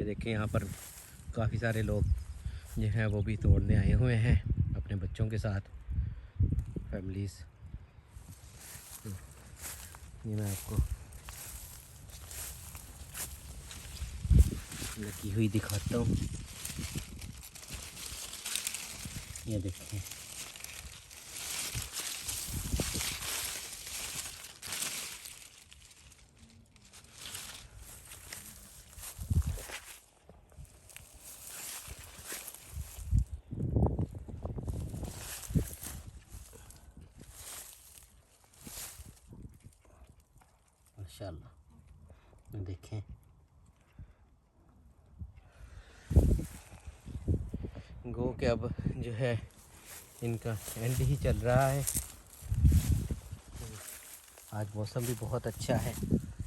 देखें यहाँ पर काफ़ी सारे लोग जो हैं वो भी तोड़ने आए हुए हैं अपने बच्चों के साथ, फैमिलीज़। ये मैं आपको लगी हुई दिखाता हूँ। ये देखें, माशाल्लाह। देखें, गो के अब जो है इनका एंड ही चल रहा है। आज मौसम भी बहुत अच्छा है।